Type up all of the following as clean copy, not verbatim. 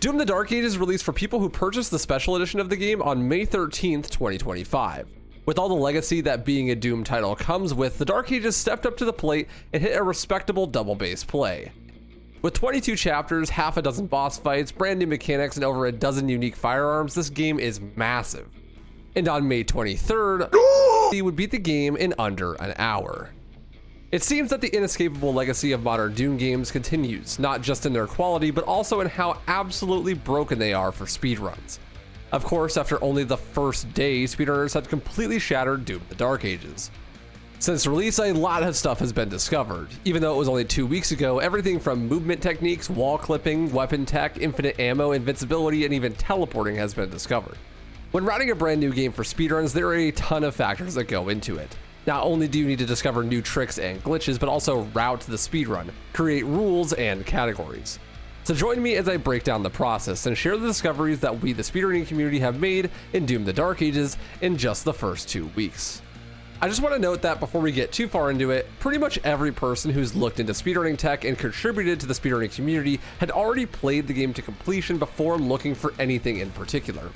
Doom the Dark Ages released for people who purchased the special edition of the game on May 13th, 2025. With all the legacy that being a Doom title comes with, the Dark Ages stepped up to the plate and hit a respectable double base play. With 22 chapters, half a dozen boss fights, brand new mechanics, and over a dozen unique firearms, this game is massive. And on May 23rd, he would beat the game in under an hour. It seems that the inescapable legacy of modern Doom games continues, not just in their quality, but also in how absolutely broken they are for speedruns. Of course, after only the first day, speedrunners had completely shattered Doom the Dark Ages. Since release, a lot of stuff has been discovered. Even though it was only 2 weeks ago, everything from movement techniques, wall clipping, weapon tech, infinite ammo, invincibility, and even teleporting has been discovered. When writing a brand new game for speedruns, there are a ton of factors that go into it. Not only do you need to discover new tricks and glitches, but also route the speedrun, create rules and categories. So join me as I break down the process and share the discoveries that we, the speedrunning community, have made in Doom the Dark Ages in just the first 2 weeks. I just want to note that before we get too far into it, pretty much every person who's looked into speedrunning tech and contributed to the speedrunning community had already played the game to completion before looking for anything in particular.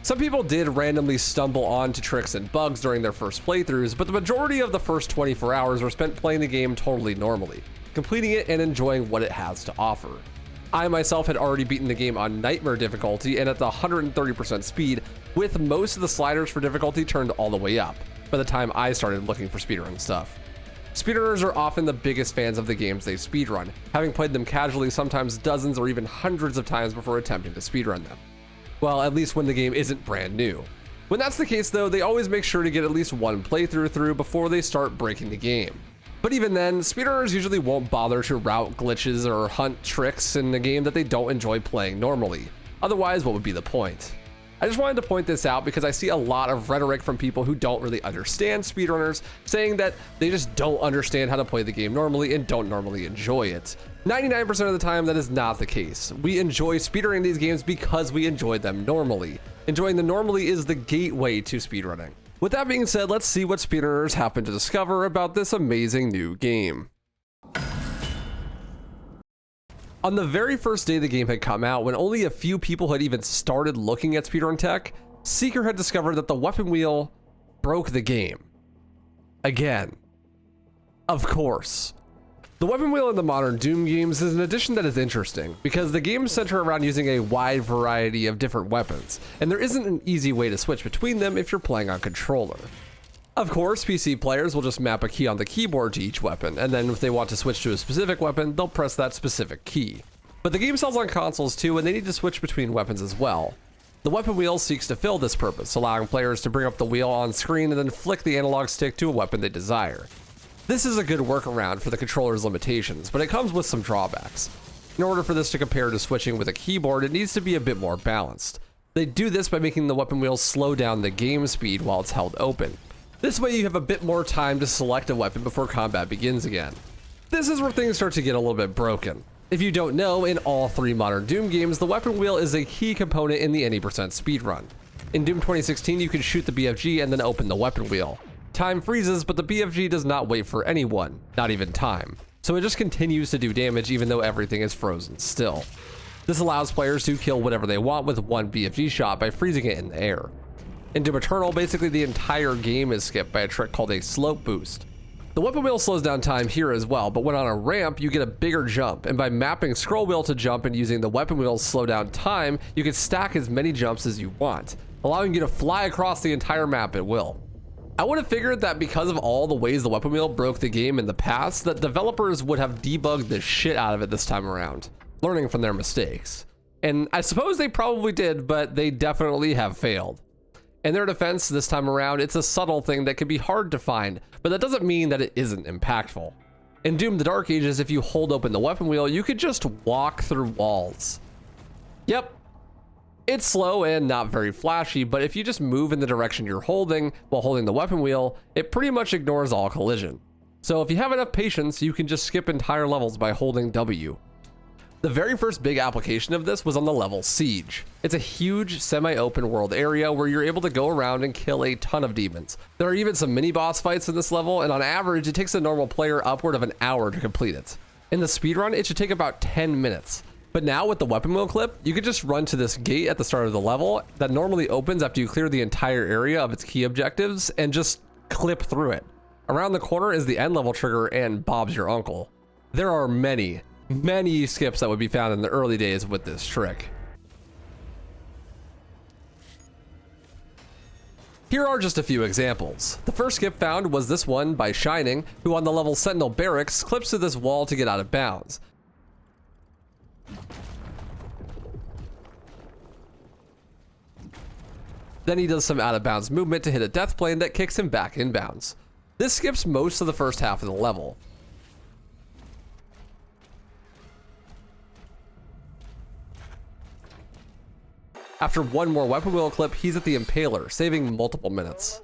Some people did randomly stumble onto tricks and bugs during their first playthroughs, but the majority of the first 24 hours were spent playing the game totally normally, completing it and enjoying what it has to offer. I myself had already beaten the game on Nightmare difficulty and at the 130% speed, with most of the sliders for difficulty turned all the way up by the time I started looking for speedrun stuff. Speedrunners are often the biggest fans of the games they speedrun, having played them casually sometimes dozens or even hundreds of times before attempting to speedrun them. Well, at least when the game isn't brand new. When that's the case though, they always make sure to get at least one playthrough through before they start breaking the game. But even then, speedrunners usually won't bother to route glitches or hunt tricks in a game that they don't enjoy playing normally. Otherwise, what would be the point? I just wanted to point this out because I see a lot of rhetoric from people who don't really understand speedrunners saying that they just don't understand how to play the game normally and don't normally enjoy it. 99% of the time, that is not the case. We enjoy speedrunning these games because we enjoy them normally. Enjoying them normally is the gateway to speedrunning. With that being said, let's see what speedrunners happen to discover about this amazing new game. On the very first day the game had come out, when only a few people had even started looking at speedrun tech, Seeker had discovered that the weapon wheel broke the game. Again. Of course. The weapon wheel in the modern Doom games is an addition that is interesting, because the games center around using a wide variety of different weapons, and there isn't an easy way to switch between them if you're playing on controller. Of course, PC players will just map a key on the keyboard to each weapon, and then if they want to switch to a specific weapon, they'll press that specific key. But the game sells on consoles too, and they need to switch between weapons as well. The weapon wheel seeks to fill this purpose, allowing players to bring up the wheel on screen and then flick the analog stick to a weapon they desire. This is a good workaround for the controller's limitations, but it comes with some drawbacks. In order for this to compare to switching with a keyboard, it needs to be a bit more balanced. They do this by making the weapon wheel slow down the game speed while it's held open. This way you have a bit more time to select a weapon before combat begins again. This is where things start to get a little bit broken. If you don't know, in all 3 modern Doom games, the weapon wheel is a key component in the any percent speedrun. In Doom 2016, you can shoot the BFG and then open the weapon wheel. Time freezes, but the BFG does not wait for anyone, not even time. So it just continues to do damage even though everything is frozen still. This allows players to kill whatever they want with one BFG shot by freezing it in the air. In Doom Eternal, basically the entire game is skipped by a trick called a slope boost. The weapon wheel slows down time here as well, but when on a ramp, you get a bigger jump, and by mapping scroll wheel to jump and using the weapon wheel's slow down time, you can stack as many jumps as you want, allowing you to fly across the entire map at will. I would have figured that because of all the ways the weapon wheel broke the game in the past, that developers would have debugged the shit out of it this time around, learning from their mistakes. And I suppose they probably did, but they definitely have failed. In their defense, this time around, it's a subtle thing that can be hard to find, but that doesn't mean that it isn't impactful. In Doom the Dark Ages, if you hold open the weapon wheel, you could just walk through walls. Yep. It's slow and not very flashy, but if you just move in the direction you're holding while holding the weapon wheel, it pretty much ignores all collision. So if you have enough patience, you can just skip entire levels by holding W. The very first big application of this was on the level Siege. It's a huge semi-open world area where you're able to go around and kill a ton of demons. There are even some mini boss fights in this level, and on average it takes a normal player upward of an hour to complete it. In the speedrun, it should take about 10 minutes. But now with the weapon wheel clip, you could just run to this gate at the start of the level that normally opens after you clear the entire area of its key objectives and just clip through it. Around the corner is the end level trigger and Bob's your uncle. There are many skips that would be found in the early days with this trick. Here are just a few examples. The first skip found was this one by Shining, who on the level Sentinel Barracks clips to this wall to get out of bounds. Then he does some out of bounds movement to hit a death plane that kicks him back in bounds. This skips most of the first half of the level. After one more weapon wheel clip, he's at the Impaler, saving multiple minutes.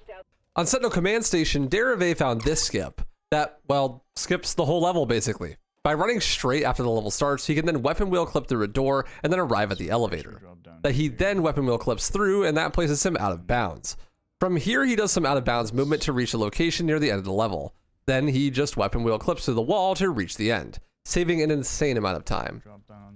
On Sentinel Command Station, Derive found this skip that, well, skips the whole level basically. By running straight after the level starts, he can then weapon wheel clip through a door and then arrive at the elevator, that he then weapon wheel clips through, and that places him out of bounds. From here, he does some out of bounds movement to reach a location near the end of the level. Then he just weapon wheel clips through the wall to reach the end, saving an insane amount of time.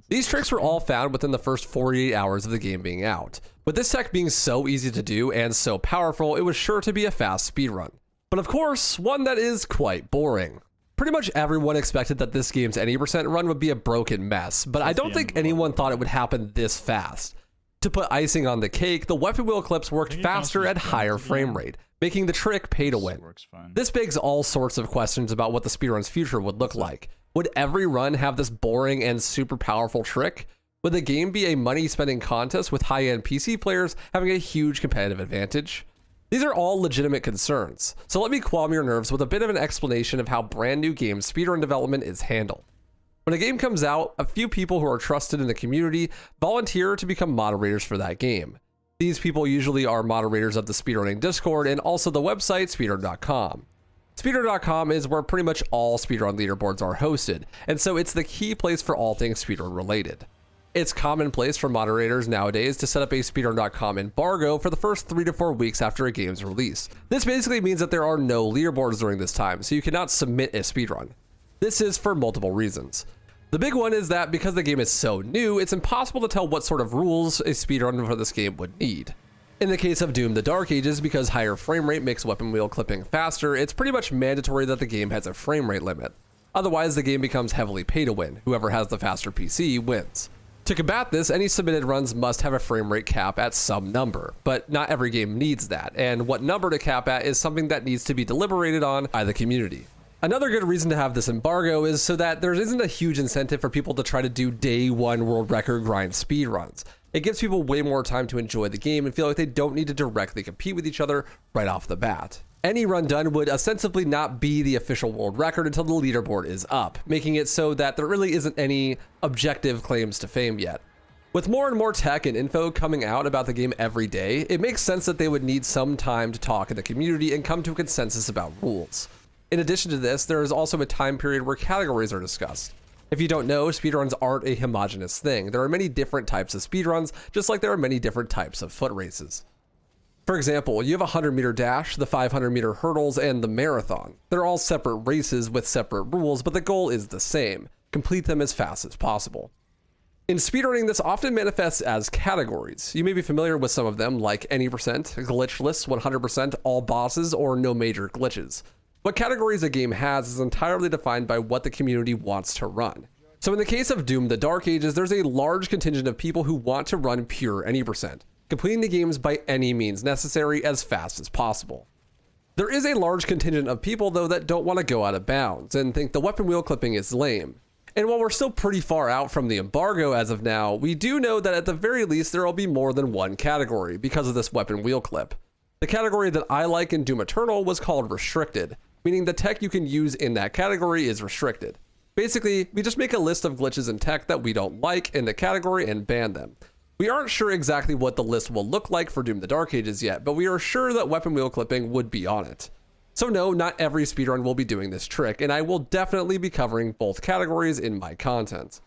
These tricks were all found within the first 48 hours of the game being out. With this tech being so easy to do and so powerful, it was sure to be a fast speedrun. But of course, one that is quite boring. Pretty much everyone expected that this game's any percent run would be a broken mess, but I don't think anyone thought it would happen this fast. To put icing on the cake, the weapon wheel clips worked faster at higher frame rate, making the trick pay to win. This begs all sorts of questions about what the speedrun's future would look like. Would every run have this boring and super powerful trick? Would the game be a money-spending contest with high-end PC players having a huge competitive advantage? These are all legitimate concerns, so let me calm your nerves with a bit of an explanation of how brand new game speedrun development is handled. When a game comes out, a few people who are trusted in the community volunteer to become moderators for that game. These people usually are moderators of the speedrunning Discord and also the website speedrun.com. Speedrun.com is where pretty much all speedrun leaderboards are hosted, and so it's the key place for all things speedrun related. It's commonplace for moderators nowadays to set up a speedrun.com embargo for the first 3 to 4 weeks after a game's release. This basically means that there are no leaderboards during this time, so you cannot submit a speedrun. This is for multiple reasons. The big one is that because the game is so new, it's impossible to tell what sort of rules a speedrun for this game would need. In the case of Doom: The Dark Ages, because higher frame rate makes weapon wheel clipping faster, it's pretty much mandatory that the game has a frame rate limit. Otherwise, the game becomes heavily pay to win. Whoever has the faster PC wins. To combat this, any submitted runs must have a frame rate cap at some number, but not every game needs that, and what number to cap at is something that needs to be deliberated on by the community. Another good reason to have this embargo is so that there isn't a huge incentive for people to try to do day one world record grind speedruns. It gives people way more time to enjoy the game and feel like they don't need to directly compete with each other right off the bat. Any run done would ostensibly not be the official world record until the leaderboard is up, making it so that there really isn't any objective claims to fame yet. With more and more tech and info coming out about the game every day, it makes sense that they would need some time to talk in the community and come to a consensus about rules. In addition to this, there is also a time period where categories are discussed. If you don't know, speedruns aren't a homogeneous thing. There are many different types of speedruns, just like there are many different types of foot races. For example, you have a 100-meter dash, the 500-meter hurdles, and the marathon. They're all separate races with separate rules, but the goal is the same: complete them as fast as possible. In speedrunning, this often manifests as categories. You may be familiar with some of them, like any percent, glitchless, 100%, all bosses, or no major glitches. What categories a game has is entirely defined by what the community wants to run. So in the case of Doom: The Dark Ages, there's a large contingent of people who want to run pure any percent, completing the games by any means necessary as fast as possible. There is a large contingent of people, though, that don't want to go out of bounds and think the weapon wheel clipping is lame. And while we're still pretty far out from the embargo as of now, we do know that at the very least there will be more than one category because of this weapon wheel clip. The category that I like in Doom Eternal was called Restricted, meaning the tech you can use in that category is restricted. Basically, we just make a list of glitches and tech that we don't like in the category and ban them. We aren't sure exactly what the list will look like for Doom: The Dark Ages yet, but we are sure that weapon wheel clipping would be on it. So no, not every speedrun will be doing this trick, and I will definitely be covering both categories in my content.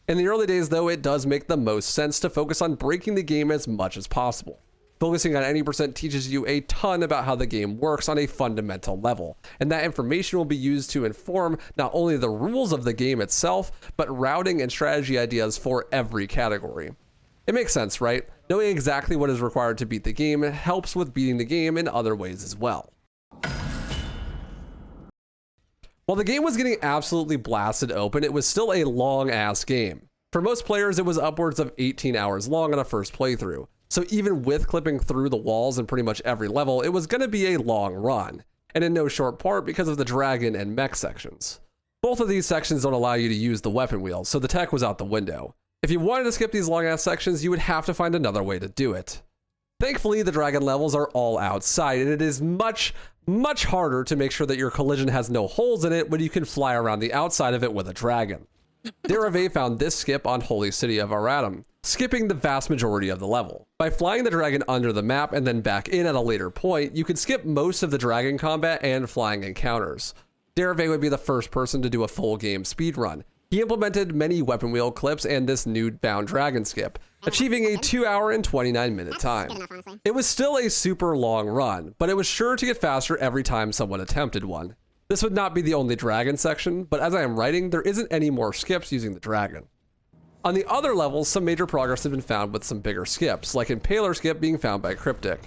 In the early days though, it does make the most sense to focus on breaking the game as much as possible. Focusing on any percent teaches you a ton about how the game works on a fundamental level, and that information will be used to inform not only the rules of the game itself, but routing and strategy ideas for every category. It makes sense, right? Knowing exactly what is required to beat the game helps with beating the game in other ways as well. While the game was getting absolutely blasted open, it was still a long-ass game. For most players, it was upwards of 18 hours long on a first playthrough. So even with clipping through the walls in pretty much every level, it was going to be a long run, and in no short part because of the dragon and mech sections. Both of these sections don't allow you to use the weapon wheel, so the tech was out the window. If you wanted to skip these long-ass sections, you would have to find another way to do it. Thankfully, the dragon levels are all outside, and it is much harder to make sure that your collision has no holes in it when you can fly around the outside of it with a dragon. Derive found this skip on Holy City of Aratum, skipping the vast majority of the level. By flying the dragon under the map and then back in at a later point, you could skip most of the dragon combat and flying encounters. Derive would be the first person to do a full game speedrun. He implemented many weapon wheel clips and this nude-bound dragon skip, achieving a 2 hour and 29 minute time. It was still a super long run, but it was sure to get faster every time someone attempted one. This would not be the only dragon section, but as I am writing, there isn't any more skips using the dragon. On the other levels, some major progress has been found with some bigger skips, like Impaler skip being found by Cryptic.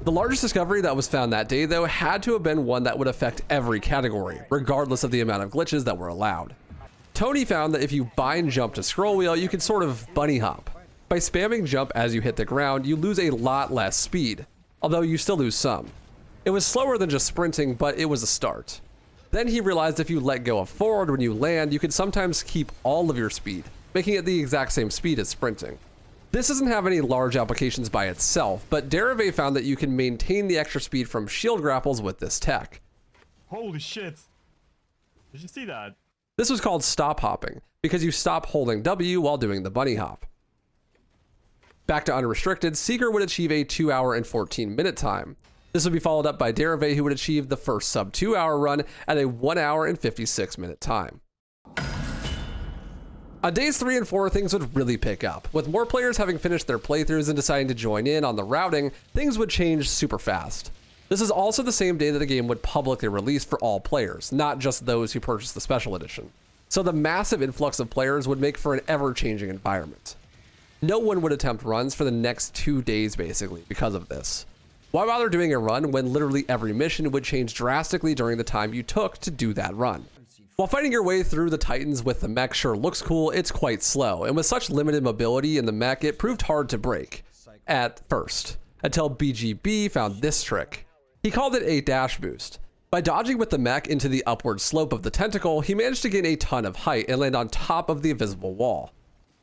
The largest discovery that was found that day, though, had to have been one that would affect every category, regardless of the amount of glitches that were allowed. Tony found that if you bind jump to scroll wheel, you can sort of bunny hop. By spamming jump as you hit the ground, you lose a lot less speed, although you still lose some. It was slower than just sprinting, but it was a start. Then he realized if you let go of forward when you land, you could sometimes keep all of your speed, making it the exact same speed as sprinting. This doesn't have any large applications by itself, but Derive found that you can maintain the extra speed from shield grapples with this tech. Holy shit. Did you see that? This was called stop hopping, because you stop holding W while doing the bunny hop. Back to unrestricted, Seeker would achieve a 2 hour and 14 minute time. This would be followed up by Derive, who would achieve the first sub 2 hour run at a 1 hour and 56 minute time. On days 3 and 4, things would really pick up. With more players having finished their playthroughs and deciding to join in on the routing, things would change super fast. This is also the same day that the game would publicly release for all players, not just those who purchased the special edition. So the massive influx of players would make for an ever-changing environment. No one would attempt runs for the next 2 days basically because of this. Why bother doing a run when literally every mission would change drastically during the time you took to do that run? While fighting your way through the Titans with the mech sure looks cool, it's quite slow, and with such limited mobility in the mech, it proved hard to break. At first, until BGB found this trick. He called it a dash boost. By dodging with the mech into the upward slope of the tentacle, he managed to gain a ton of height and land on top of the invisible wall.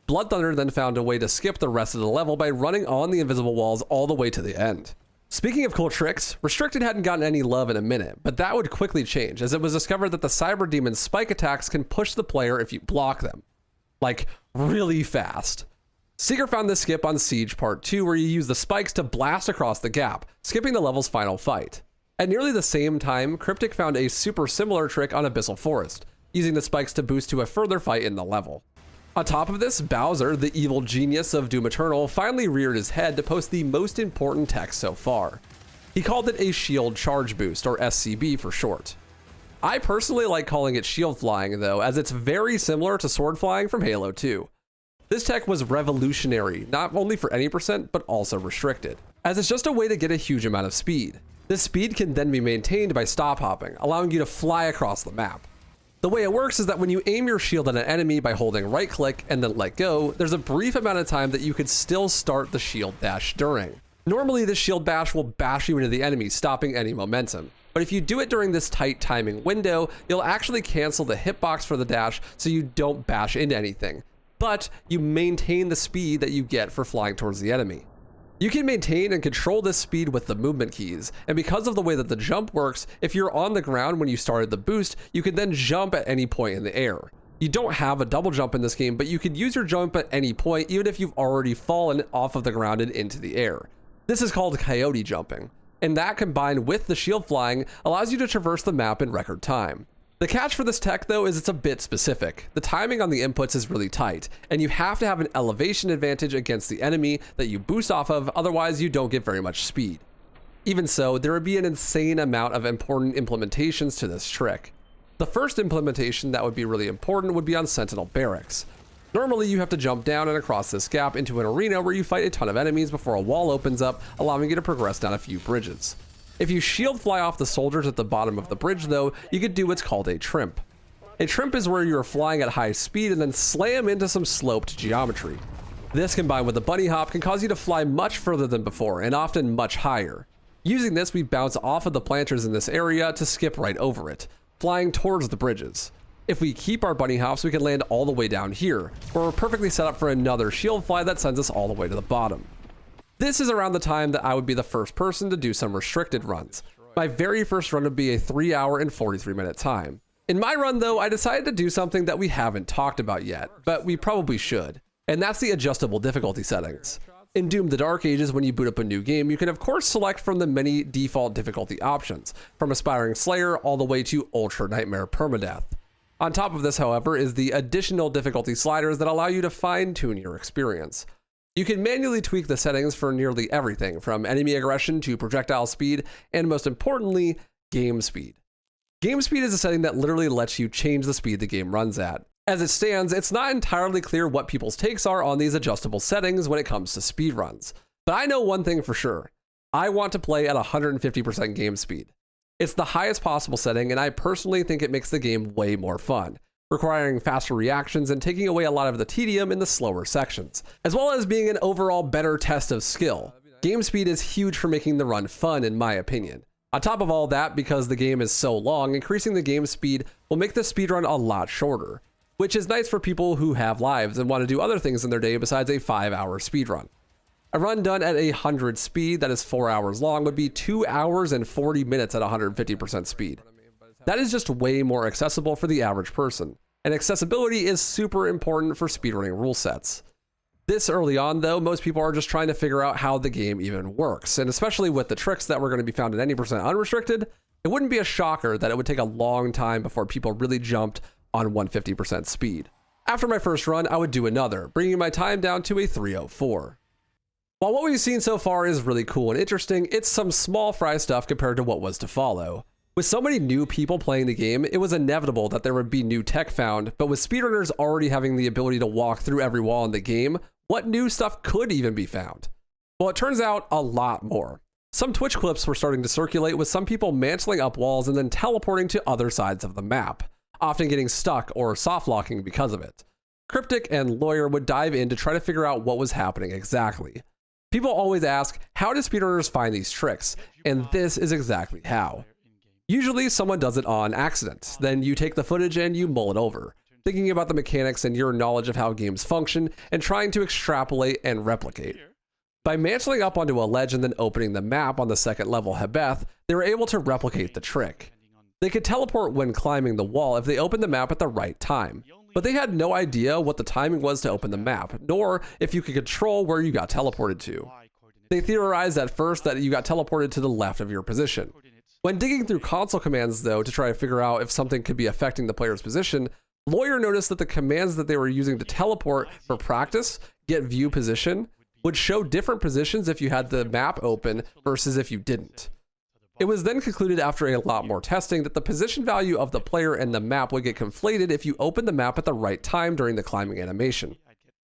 Blood Thunder then found a way to skip the rest of the level by running on the invisible walls all the way to the end. Speaking of cool tricks, Restricted hadn't gotten any love in a minute, but that would quickly change as it was discovered that the Cyber Demon's spike attacks can push the player if you block them. Like, really fast. Seeker found this skip on Siege Part 2 where you use the spikes to blast across the gap, skipping the level's final fight. At nearly the same time, Cryptic found a super similar trick on Abyssal Forest, using the spikes to boost to a further fight in the level. On top of this, Bowser, the evil genius of Doom Eternal, finally reared his head to post the most important text so far. He called it a Shield Charge Boost, or SCB for short. I personally like calling it Shield Flying though, as it's very similar to Sword Flying from Halo 2. This tech was revolutionary, not only for any percent, but also restricted, as it's just a way to get a huge amount of speed. This speed can then be maintained by stop hopping, allowing you to fly across the map. The way it works is that when you aim your shield at an enemy by holding right click and then let go, there's a brief amount of time that you could still start the shield dash during. Normally this shield bash will bash you into the enemy, stopping any momentum. But if you do it during this tight timing window, you'll actually cancel the hitbox for the dash so you don't bash into anything. But you maintain the speed that you get for flying towards the enemy. You can maintain and control this speed with the movement keys, and because of the way that the jump works, if you're on the ground when you started the boost, you can then jump at any point in the air. You don't have a double jump in this game, but you could use your jump at any point even if you've already fallen off of the ground and into the air. This is called coyote jumping, and that combined with the shield flying allows you to traverse the map in record time. The catch for this tech though is it's a bit specific. The timing on the inputs is really tight, and you have to have an elevation advantage against the enemy that you boost off of, otherwise you don't get very much speed. Even so, there would be an insane amount of important implementations to this trick. The first implementation that would be really important would be on Sentinel Barracks. Normally you have to jump down and across this gap into an arena where you fight a ton of enemies before a wall opens up, allowing you to progress down a few bridges. If you shield fly off the soldiers at the bottom of the bridge though, you could do what's called a trimp. A trimp is where you're flying at high speed and then slam into some sloped geometry. This combined with a bunny hop can cause you to fly much further than before and often much higher. Using this, we bounce off of the planters in this area to skip right over it, flying towards the bridges. If we keep our bunny hops, we can land all the way down here, where we're perfectly set up for another shield fly that sends us all the way to the bottom. This is around the time that I would be the first person to do some restricted runs. My very first run would be a 3 hour and 43 minute time. In my run though, I decided to do something that we haven't talked about yet, but we probably should, and that's the adjustable difficulty settings. In Doom the Dark Ages, when you boot up a new game, you can of course select from the many default difficulty options, from Aspiring Slayer all the way to Ultra Nightmare Permadeath. On top of this, however, is the additional difficulty sliders that allow you to fine-tune your experience. You can manually tweak the settings for nearly everything, from enemy aggression to projectile speed, and most importantly, game speed. Game speed is a setting that literally lets you change the speed the game runs at. As it stands, it's not entirely clear what people's takes are on these adjustable settings when it comes to speedruns. But I know one thing for sure. I want to play at 150% game speed. It's the highest possible setting, and I personally think it makes the game way more fun, requiring faster reactions and taking away a lot of the tedium in the slower sections, as well as being an overall better test of skill. Game speed is huge for making the run fun, in my opinion. On top of all that, because the game is so long, increasing the game speed will make the speedrun a lot shorter, which is nice for people who have lives and want to do other things in their day besides a 5-hour speedrun. A run done at 100 speed that is 4 hours long would be 2 hours and 40 minutes at 150% speed. That is just way more accessible for the average person, and accessibility is super important for speedrunning rule sets. This early on though, most people are just trying to figure out how the game even works, and especially with the tricks that were going to be found in any percent unrestricted, it wouldn't be a shocker that it would take a long time before people really jumped on 150% speed. After my first run, I would do another, bringing my time down to a 3:04. While what we've seen so far is really cool and interesting, it's some small fry stuff compared to what was to follow. With so many new people playing the game, it was inevitable that there would be new tech found, but with speedrunners already having the ability to walk through every wall in the game, what new stuff could even be found? Well, it turns out a lot more. Some Twitch clips were starting to circulate with some people mantling up walls and then teleporting to other sides of the map, often getting stuck or soft locking because of it. Cryptic and Lawyer would dive in to try to figure out what was happening exactly. People always ask, how do speedrunners find these tricks? And this is exactly how. Usually someone does it on accident, then you take the footage and you mull it over, thinking about the mechanics and your knowledge of how games function and trying to extrapolate and replicate. By mantling up onto a ledge and then opening the map on the second level Hebeth, they were able to replicate the trick. They could teleport when climbing the wall if they opened the map at the right time, but they had no idea what the timing was to open the map, nor if you could control where you got teleported to. They theorized at first that you got teleported to the left of your position. When digging through console commands though to try to figure out if something could be affecting the player's position, Lawyer noticed that the commands that they were using to teleport for practice, get view position, would show different positions if you had the map open versus if you didn't. It was then concluded after a lot more testing that the position value of the player and the map would get conflated if you opened the map at the right time during the climbing animation.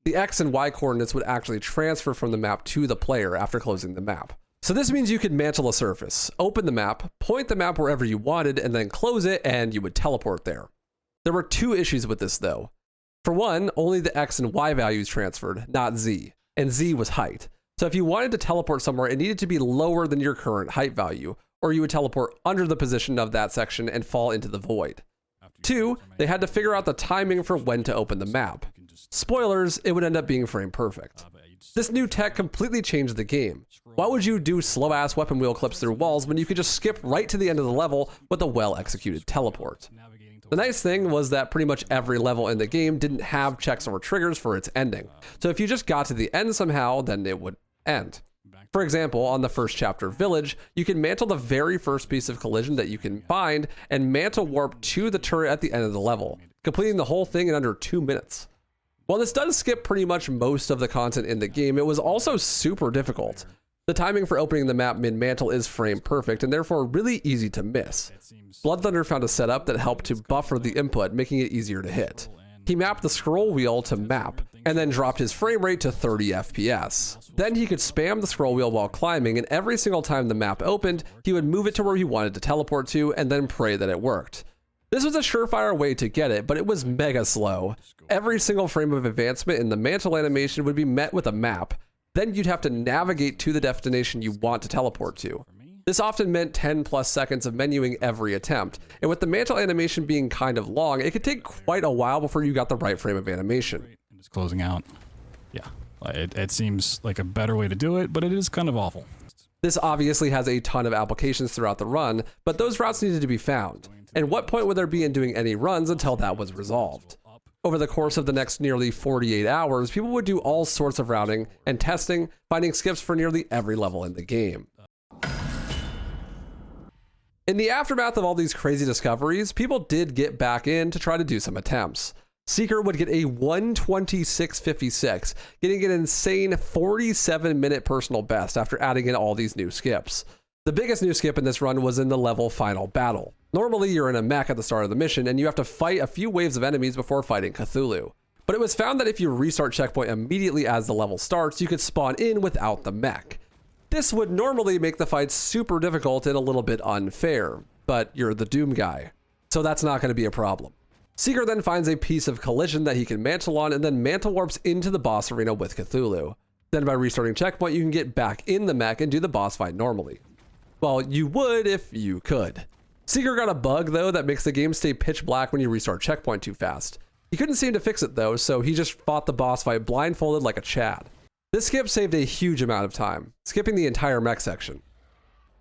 The X and Y coordinates would actually transfer from the map to the player after closing the map. So this means you could mantle a surface, open the map, point the map wherever you wanted, and then close it, and you would teleport there. There were two issues with this though. For one, only the X and Y values transferred, not Z, and Z was height. So if you wanted to teleport somewhere, it needed to be lower than your current height value, or you would teleport under the position of that section and fall into the void. Two, they had to figure out the timing for when to open the map. Spoilers, it would end up being frame perfect. This new tech completely changed the game. Why would you do slow-ass weapon wheel clips through walls when you could just skip right to the end of the level with a well-executed teleport? The nice thing was that pretty much every level in the game didn't have checks or triggers for its ending. So if you just got to the end somehow, then it would end. For example, on the first chapter, Village, you can mantle the very first piece of collision that you can find and mantle warp to the turret at the end of the level, completing the whole thing in under 2 minutes. While this does skip pretty much most of the content in the game, it was also super difficult. The timing for opening the map mid-mantle is frame perfect and therefore really easy to miss. Blood Thunder found a setup that helped to buffer the input, making it easier to hit. He mapped the scroll wheel to map, and then dropped his frame rate to 30 FPS. Then he could spam the scroll wheel while climbing, and every single time the map opened, he would move it to where he wanted to teleport to, and then pray that it worked. This was a surefire way to get it, but it was mega slow. Every single frame of advancement in the mantle animation would be met with a map. Then you'd have to navigate to the destination you want to teleport to. This often meant 10 plus seconds of menuing every attempt, and with the mantle animation being kind of long, it could take quite a while before you got the right frame of animation. Just closing out. Yeah, it seems like a better way to do it, but it is kind of awful. This obviously has a ton of applications throughout the run, but those routes needed to be found. And what point would there be in doing any runs until that was resolved? Over the course of the next nearly 48 hours, people would do all sorts of routing and testing, finding skips for nearly every level in the game. In the aftermath of all these crazy discoveries, people did get back in to try to do some attempts. Seeker would get a 1:26.56, getting an insane 47-minute personal best after adding in all these new skips. The biggest new skip in this run was in the level final battle. Normally you're in a mech at the start of the mission and you have to fight a few waves of enemies before fighting Cthulhu. But it was found that if you restart checkpoint immediately as the level starts, you could spawn in without the mech. This would normally make the fight super difficult and a little bit unfair, but you're the Doom guy, so that's not going to be a problem. Seeker then finds a piece of collision that he can mantle on and then mantle warps into the boss arena with Cthulhu. Then by restarting checkpoint, you can get back in the mech and do the boss fight normally. Well, you would if you could. Seeker got a bug though that makes the game stay pitch black when you restart checkpoint too fast. He couldn't seem to fix it though, so he just fought the boss fight blindfolded like a Chad. This skip saved a huge amount of time, skipping the entire mech section.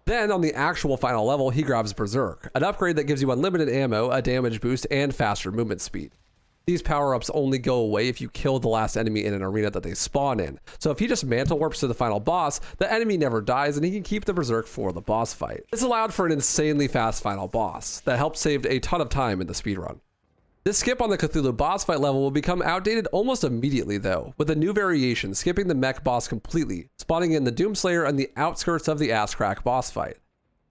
Then on the actual final level, he grabs Berserk, an upgrade that gives you unlimited ammo, a damage boost, and faster movement speed. These power-ups only go away if you kill the last enemy in an arena that they spawn in, so if he just mantle warps to the final boss, the enemy never dies and he can keep the Berserk for the boss fight. This allowed for an insanely fast final boss that helped save a ton of time in the speedrun. This skip on the Cthulhu boss fight level will become outdated almost immediately though, with a new variation skipping the mech boss completely, spawning in the Doomslayer on the outskirts of the ass crack boss fight.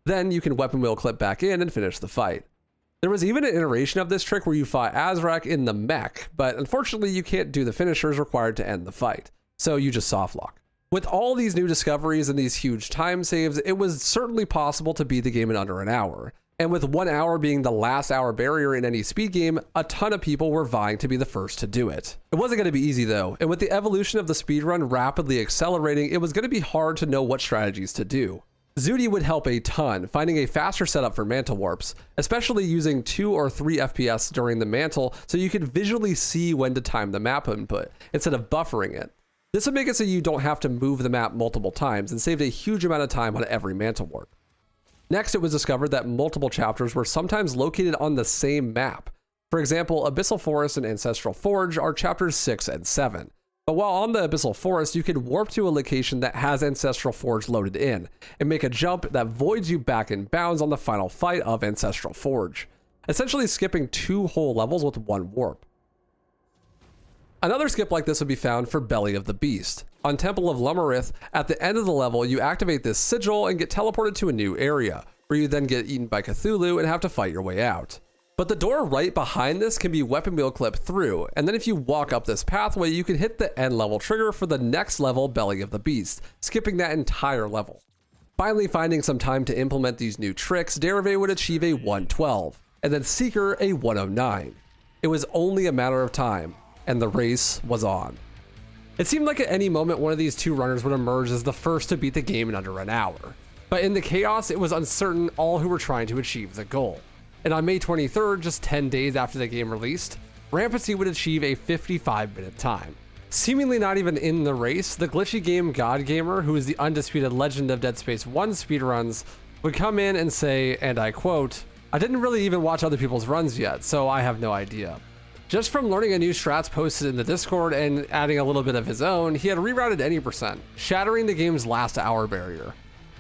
Then you can weapon wheel clip back in and finish the fight. There was even an iteration of this trick where you fought Azrak in the mech, but unfortunately you can't do the finishers required to end the fight, so you just softlock. With all these new discoveries and these huge time saves, it was certainly possible to beat the game in under an hour. And with 1 hour being the last hour barrier in any speed game, a ton of people were vying to be the first to do it. It wasn't going to be easy though, and with the evolution of the speedrun rapidly accelerating, it was going to be hard to know what strategies to do. Zudi would help a ton, finding a faster setup for mantle warps, especially using 2 or 3 FPS during the mantle so you could visually see when to time the map input, instead of buffering it. This would make it so you don't have to move the map multiple times and saved a huge amount of time on every mantle warp. Next, it was discovered that multiple chapters were sometimes located on the same map. For example, Abyssal Forest and Ancestral Forge are chapters 6 and 7. But while on the Abyssal Forest, you could warp to a location that has Ancestral Forge loaded in, and make a jump that voids you back in bounds on the final fight of Ancestral Forge, essentially skipping 2 whole levels with 1 warp. Another skip like this would be found for Belly of the Beast. On Temple of Lumarith, at the end of the level, you activate this sigil and get teleported to a new area, where you then get eaten by Cthulhu and have to fight your way out. But the door right behind this can be weapon wheel clipped through, and then if you walk up this pathway, you can hit the end level trigger for the next level, Belly of the Beast, skipping that entire level. Finally finding some time to implement these new tricks, Derive would achieve a 112, and then Seeker a 109. It was only a matter of time, and the race was on. It seemed like at any moment one of these two runners would emerge as the first to beat the game in under an hour. But in the chaos, it was uncertain all who were trying to achieve the goal. And on May 23rd, just 10 days after the game released, Rampancy would achieve a 55-minute time. Seemingly not even in the race, the glitchy game God Gamer, who is the undisputed legend of Dead Space 1 speedruns, would come in and say, and I quote, "I didn't really even watch other people's runs yet, so I have no idea." Just from learning a new strats posted in the Discord and adding a little bit of his own, he had rerouted any percent, shattering the game's last hour barrier,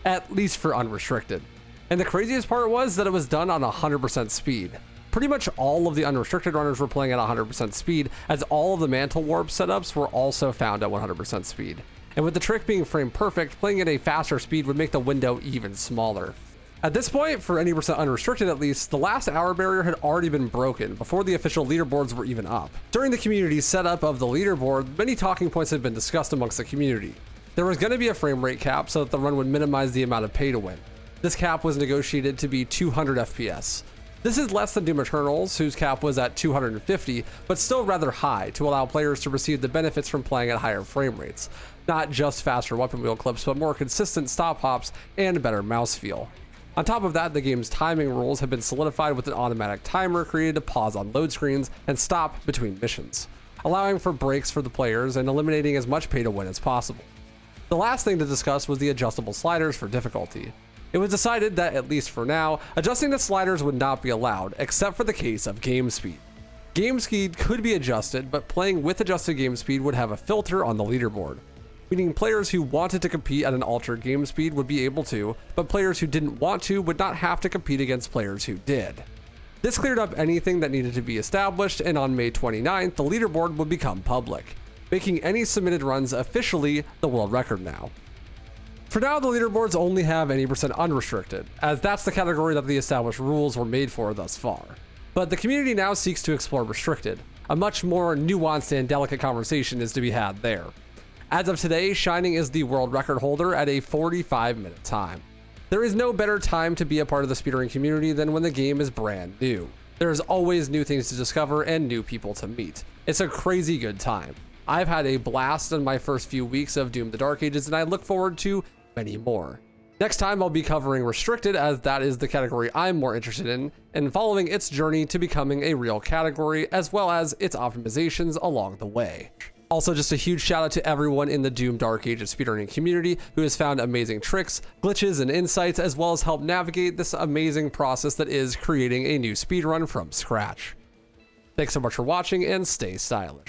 at least for unrestricted. And the craziest part was that it was done on 100% speed. Pretty much all of the unrestricted runners were playing at 100% speed, as all of the mantle warp setups were also found at 100% speed. And with the trick being frame perfect, playing at a faster speed would make the window even smaller. At this point, for any percent unrestricted at least, the last hour barrier had already been broken before the official leaderboards were even up. During the community setup of the leaderboard, many talking points had been discussed amongst the community. There was going to be a frame rate cap so that the run would minimize the amount of pay to win. This cap was negotiated to be 200 FPS. This is less than Doom Eternal's, whose cap was at 250, but still rather high to allow players to receive the benefits from playing at higher frame rates. Not just faster weapon wheel clips, but more consistent stop hops and better mouse feel. On top of that, the game's timing rules have been solidified with an automatic timer created to pause on load screens and stop between missions, allowing for breaks for the players and eliminating as much pay to win as possible. The last thing to discuss was the adjustable sliders for difficulty. It was decided that, at least for now, adjusting the sliders would not be allowed, except for the case of game speed. Game speed could be adjusted, but playing with adjusted game speed would have a filter on the leaderboard, meaning players who wanted to compete at an altered game speed would be able to, but players who didn't want to would not have to compete against players who did. This cleared up anything that needed to be established, and on May 29th, the leaderboard would become public, making any submitted runs officially the world record now. For now, the leaderboards only have any percent unrestricted, as that's the category that the established rules were made for thus far. But the community now seeks to explore restricted. A much more nuanced and delicate conversation is to be had there. As of today, Shining is the world record holder at a 45-minute time. There is no better time to be a part of the speedrunning community than when the game is brand new. There's always new things to discover and new people to meet. It's a crazy good time. I've had a blast in my first few weeks of Doom the Dark Ages, and I look forward to many more. Next time I'll be covering Restricted, as that is the category I'm more interested in, and following its journey to becoming a real category, as well as its optimizations along the way. Also, just a huge shout out to everyone in the Doom Dark Ages speedrunning community who has found amazing tricks, glitches, and insights, as well as helped navigate this amazing process that is creating a new speedrun from scratch. Thanks so much for watching, and stay stylish.